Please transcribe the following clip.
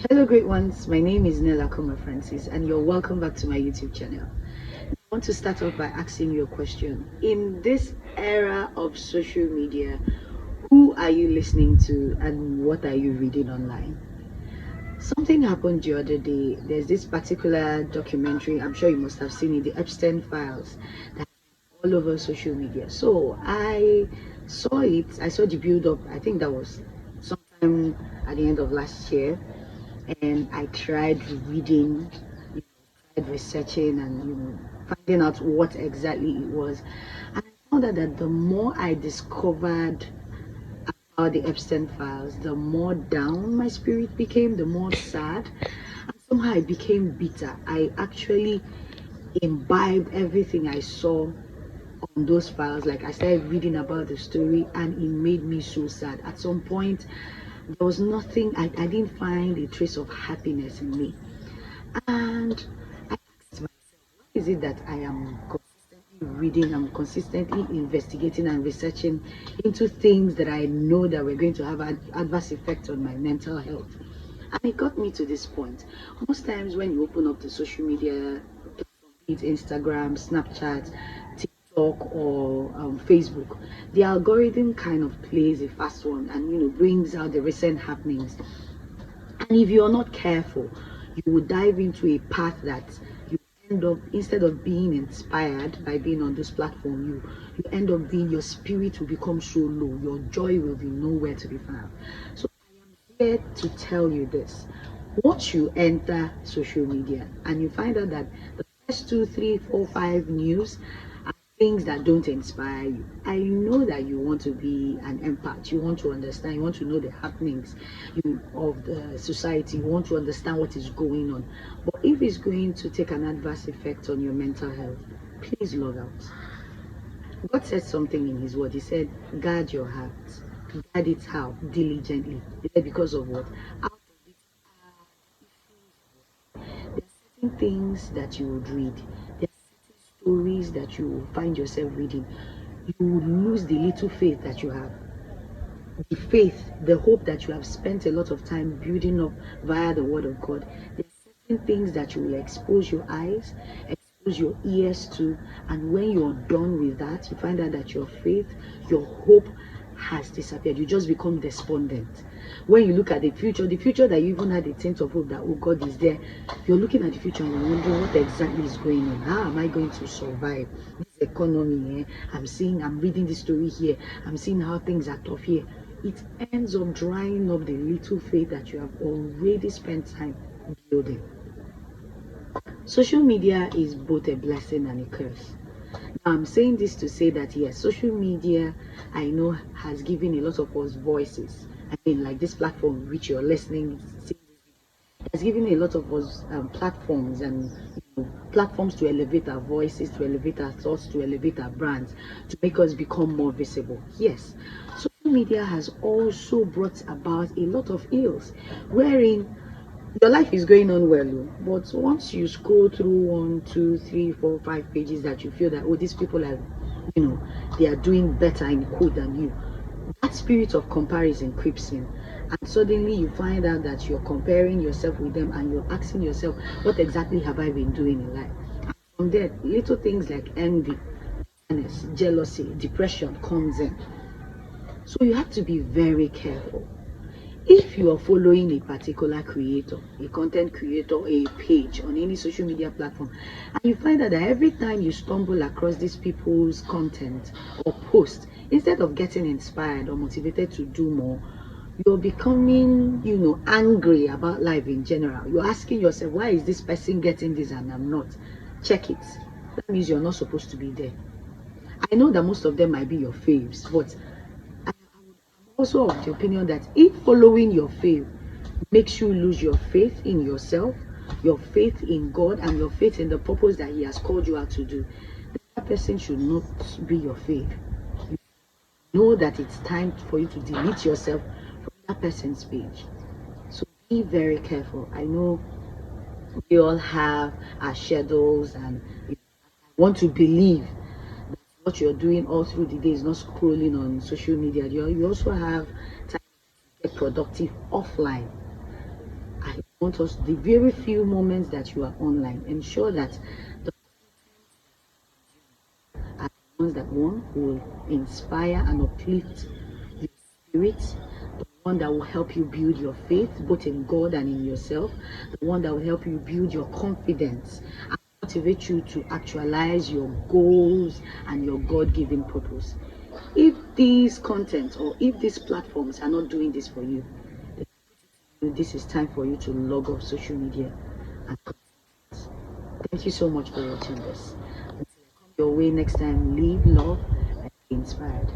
Hello, great ones. My name is Nella Francis, and you're welcome back to my YouTube channel. I want to start off by asking you a question. In this era of social media, who are you listening to and what are you reading online? Something happened the other day. There's this particular documentary, I'm sure you must have seen it, the Epstein files, that's all over social media. So I saw it, I saw the build up, I think that was sometime at the end of last year, and I tried reading, tried researching, and finding out what exactly it was. And I found out that the more I discovered about the Epstein files, the more down my spirit became, the more sad, and somehow I became bitter. I actually imbibed everything I saw on those files. Like, I started reading about the story and it made me so sad. At some point there was nothing, I didn't find a trace of happiness in me. And I asked myself, why is it that I am consistently reading, I'm consistently investigating and researching into things that I know that were going to have an adverse effect on my mental health? And it got me to this point. Most times when you open up the social media platform, be it Instagram, Snapchat, TikTok, or Facebook, the algorithm kind of plays a fast one and brings out the recent happenings. And if you're not careful, you will dive into a path that you end up, instead of being inspired by being on this platform, you end up being, your spirit will become so low, your joy will be nowhere to be found. So I am here to tell you this. Once you enter social media and you find out that the first two, three, four, five news are things that don't inspire you, I know that you want to be an empath, you want to understand, you want to know the happenings of the society, you want to understand what is going on. But if it's going to take an adverse effect on your mental health, please log out. God said something in his word. He said, guard your heart. Guard it how? Diligently. He said, because of what? Out of it there are certain things that you would read. There are certain stories that you will find yourself reading. You will lose the little faith that you have. The faith, the hope that you have spent a lot of time building up via the word of God. There are certain things that you will expose your eyes, expose your ears to, and when you're done with that, you find out that your faith, your hope has disappeared. You just become despondent. When you look at the future that you even had a sense of hope that, oh, God is there, you're looking at the future and you're wondering what exactly is going on. How am I going to survive this economy? I'm reading this story here, I'm seeing how things are tough here. It ends up drying up the little faith that you have already spent time building. Social media is both a blessing and a curse. Now, I'm saying this to say that yes, social media, I know, has given a lot of us voices. I mean, like this platform which you're listening, has given a lot of us platforms, and platforms to elevate our voices, to elevate our thoughts, to elevate our brands, to make us become more visible. Yes, social media has also brought about a lot of ills, wherein your life is going on well, but once you scroll through one, two, three, four, five pages that you feel that, oh, these people are, they are doing better in code than you, that spirit of comparison creeps in, and suddenly you find out that you're comparing yourself with them and you're asking yourself, what exactly have I been doing in life? And from there, little things like envy, jealousy, depression comes in. So you have to be very careful. If you are following a particular creator, a content creator, a page on any social media platform, and you find out that every time you stumble across these people's content or post, instead of getting inspired or motivated to do more, you're becoming, angry about life in general. You're asking yourself, why is this person getting this and I'm not? Check it. That means you're not supposed to be there. I know that most of them might be your faves, but I'm also of the opinion that if following your faith makes you lose your faith in yourself, your faith in God, and your faith in the purpose that He has called you out to do, that person should not be your faith. You know that it's time for you to delete yourself from that person's page. So be very careful. I know we all have our shadows, and I want to believe what you're doing all through the day is not scrolling on social media. You also have time to get productive offline. I want us, the very few moments that you are online, ensure that the are the ones that one will inspire and uplift your spirit, the one that will help you build your faith both in God and in yourself, the one that will help you build your confidence and motivate you to actualize your goals and your God-given purpose. If these content or if these platforms are not doing this for you, this is time for you to log off social media and thank you so much for watching this. Until I come your way next time, live, love, and be inspired.